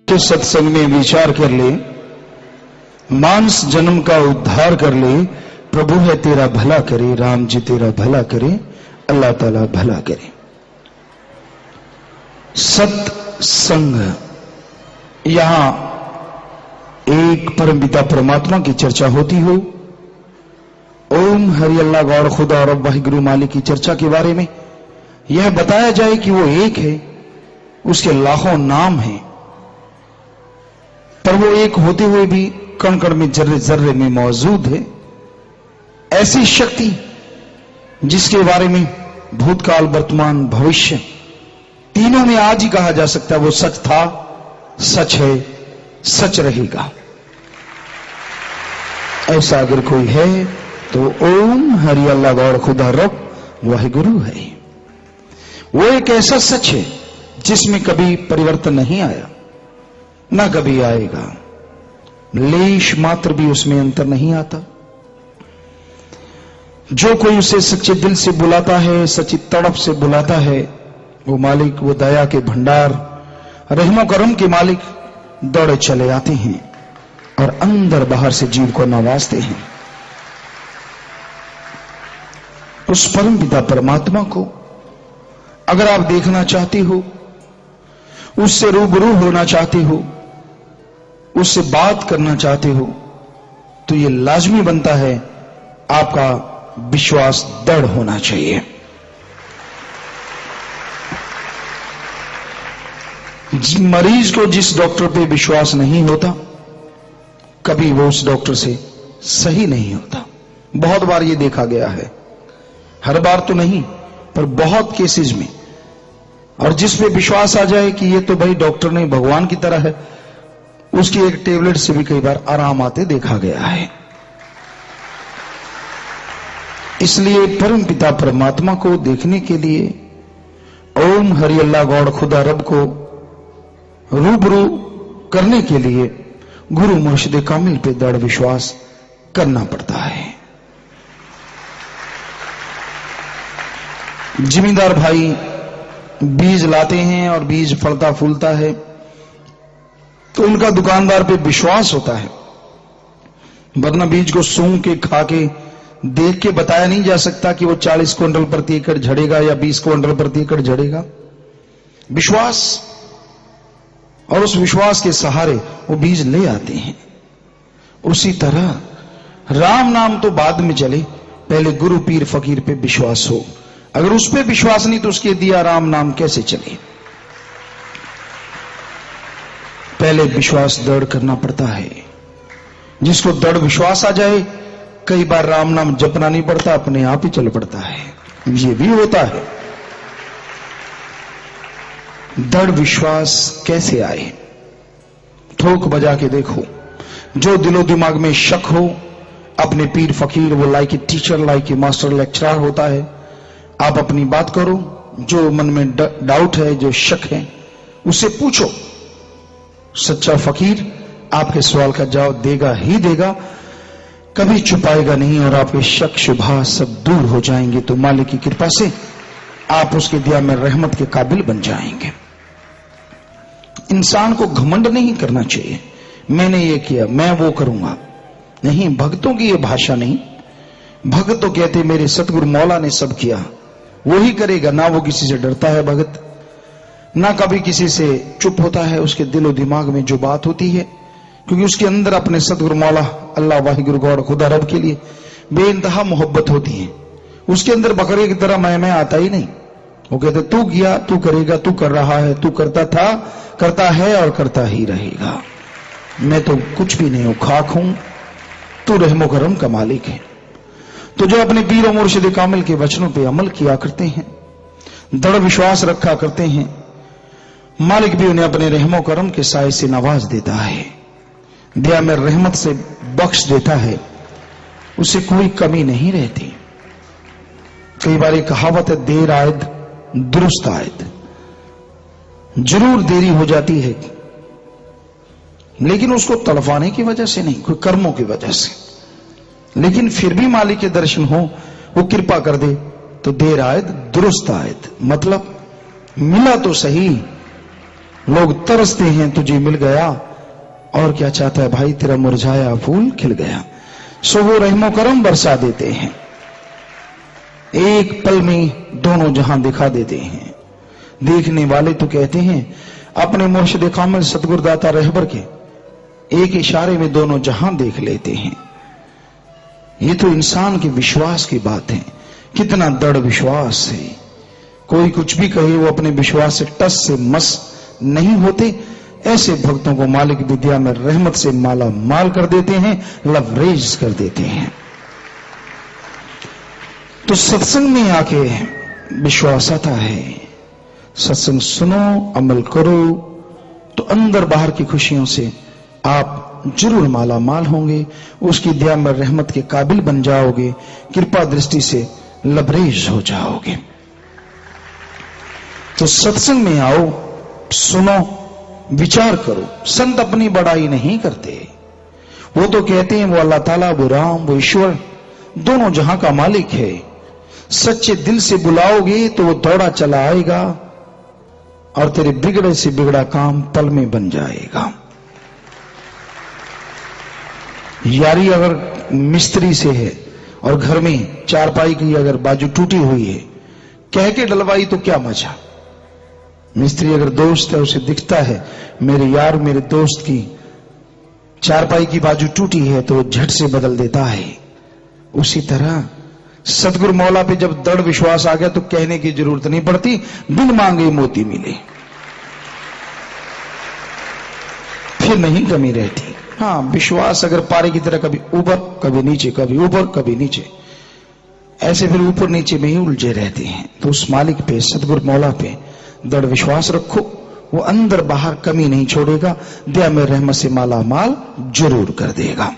के सत्संग में विचार कर ले, मांस जन्म का उद्धार कर ले। प्रभु है तेरा भला करे, राम जी तेरा भला करे, अल्लाह ताला भला करे। सत्संग, यहां एक परमपिता परमात्मा की चर्चा होती हो, ओम हरि अल्लाह गौर खुदा और वाहिगुरु मालिक की चर्चा के बारे में यह बताया जाए कि वो एक है, उसके लाखों नाम हैं, पर वो एक होते हुए भी कण कण में जर्रे जर्रे में मौजूद है। ऐसी शक्ति जिसके बारे में भूतकाल वर्तमान भविष्य तीनों में आज ही कहा जा सकता है वो सच था, सच है, सच रहेगा। ऐसा अगर कोई है तो ओम हरि अल्लाह गौर खुदा रब वाहिगुरु है। वो एक ऐसा सच है जिसमें कभी परिवर्तन नहीं आया, ना कभी आएगा, लेश मात्र भी उसमें अंतर नहीं आता। जो कोई उसे सच्चे दिल से बुलाता है, सच्ची तड़प से बुलाता है, वो मालिक, वो दया के भंडार, रहमो करम के मालिक दौड़े चले आते हैं और अंदर बाहर से जीव को नवाजते हैं। उस परम पिता परमात्मा को अगर आप देखना चाहते हो, उससे रूबरू होना चाहते हो, उससे बात करना चाहते हो, तो यह लाजमी बनता है आपका विश्वास दृढ़ होना चाहिए। मरीज को जिस डॉक्टर पे विश्वास नहीं होता, कभी वो उस डॉक्टर से सही नहीं होता। बहुत बार ये देखा गया है, हर बार तो नहीं पर बहुत केसेस में। और जिस पे विश्वास आ जाए कि ये तो भाई डॉक्टर नहीं, भगवान की तरह है, उसकी एक टेबलेट से भी कई बार आराम आते देखा गया है। इसलिए परम पिता परमात्मा को देखने के लिए ओम हरि अल्लाह गौड़ खुदा रब को रूबरू करने के लिए गुरु मुर्शिद कामिल पे दृढ़ विश्वास करना पड़ता है। जिमींदार भाई बीज लाते हैं और बीज फलता फूलता है तो उनका दुकानदार पे विश्वास होता है, वरना बीज को सूंघ के खा के देख के बताया नहीं जा सकता कि वो 40 क्विंटल प्रति एकड़ झड़ेगा या 20 क्विंटल प्रति एकड़ झड़ेगा। विश्वास, और उस विश्वास के सहारे वो बीज ले आते हैं। उसी तरह राम नाम तो बाद में चले, पहले गुरु पीर फकीर पे विश्वास हो। अगर उस पे विश्वास नहीं तो उसके दिया राम नाम कैसे चले? पहले विश्वास दृढ़ करना पड़ता है। जिसको दृढ़ विश्वास आ जाए, कई बार राम नाम जपना नहीं पड़ता, अपने आप ही चल पड़ता है। ये भी होता है। दृढ़ विश्वास कैसे आए? ठोक बजा के देखो। जो दिलो दिमाग में शक हो, अपने पीर फकीर, वो like a teacher, like a master lecturer होता है, आप अपनी बात करो। जो मन में डाउट है, जो शक है, उससे पूछो। सच्चा फकीर आपके सवाल का जवाब देगा ही देगा, कभी छुपाएगा नहीं, और आपके शक शुभा सब दूर हो जाएंगे। तो मालिक की कृपा से आप उसके दिया में रहमत के काबिल बन जाएंगे। इंसान को घमंड नहीं करना चाहिए, मैंने ये किया, मैं वो करूंगा नहीं। भक्तों की ये भाषा नहीं। भगत तो कहते मेरे सतगुरु मौला ने सब किया, वो ही करेगा। ना वो किसी से डरता है भगत, ना कभी किसी से चुप होता है। उसके दिलो दिमाग में जो बात होती है, क्योंकि उसके अंदर अपने सतगुरु मौला अल्लाह वाहिगुरु गौड़ खुदा रब के लिए बेइंतहा मोहब्बत होती है। उसके अंदर बकरे की तरह मैं आता ही नहीं। वो कहते तू किया, तू करेगा, तू कर रहा है, तू करता था, करता है और करता ही रहेगा। मैं तो कुछ भी नहीं हूं, खाक हूं, तू रहमो करम का मालिक है। तो जो अपने पीर और मुर्शिद कामिल के वचनों पे अमल किया करते हैं, दृढ़ विश्वास रखा करते हैं, मालिक भी उन्हें अपने रहमो करम के साए से नवाज देता है, दया में रहमत से बख्श देता है, उसे कोई कमी नहीं रहती। कई बार एक कहावत है, देर आयद दुरुस्त आयद। जरूर देरी हो जाती है, लेकिन उसको तड़पाने की वजह से नहीं, कोई कर्मों की वजह से। लेकिन फिर भी मालिक के दर्शन हो, वो कृपा कर दे, तो देर आयद दुरुस्त आयद। मतलब मिला तो सही, लोग तरसते हैं तुझे मिल गया, और क्या चाहता है भाई, तेरा मुरझाया फूल खिल गया। सो वो रहमो करम बरसा देते हैं, एक पल में दोनों जहां दिखा देते हैं। देखने वाले तो कहते हैं अपने मुर्शिद कामिल सतगुरुदाता रहबर के एक इशारे में दोनों जहां देख लेते हैं। ये तो इंसान के विश्वास की बात है, कितना दृढ़ विश्वास है। कोई कुछ भी कहे वो अपने विश्वास से टस से मस नहीं होते। ऐसे भक्तों को मालिक विद्या में रहमत से माला माल कर देते हैं, लवरेज कर देते हैं। तो सत्संग में आके विश्वास आता है, सत्संग सुनो, अमल करो, तो अंदर बाहर की खुशियों से आप जरूर माला माल होंगे, उसकी दया में रहमत के काबिल बन जाओगे, कृपा दृष्टि से लबरेज हो जाओगे। तो सत्संग में आओ, सुनो, विचार करो। संत अपनी बड़ाई नहीं करते, वो तो कहते हैं वो अल्लाह ताला, वो राम, वो ईश्वर दोनों जहां का मालिक है। सच्चे दिल से बुलाओगे तो वो दौड़ा चला आएगा और तेरे बिगड़े से बिगड़ा काम पल में बन जाएगा। यारी अगर मिस्त्री से है और घर में चारपाई की अगर बाजू टूटी हुई है, कह के डलवाई तो क्या मजा। मिस्त्री अगर दोस्त है, उसे दिखता है मेरे यार मेरे दोस्त की चारपाई की बाजू टूटी है, तो वो झट से बदल देता है। उसी तरह सतगुरु मौला पे जब दृढ़ विश्वास आ गया तो कहने की जरूरत नहीं पड़ती, बिन मांगे मोती मिले, फिर नहीं कमी रहती। हाँ, विश्वास अगर पारे की तरह कभी ऊपर कभी नीचे, कभी ऊपर कभी नीचे, ऐसे फिर ऊपर नीचे में ही उलझे रहते हैं। तो उस मालिक पे, सतगुरु मौला पे दृढ़ विश्वास रखो, वो अंदर बाहर कमी नहीं छोड़ेगा, दया में रहमत से माला माल जरूर कर देगा।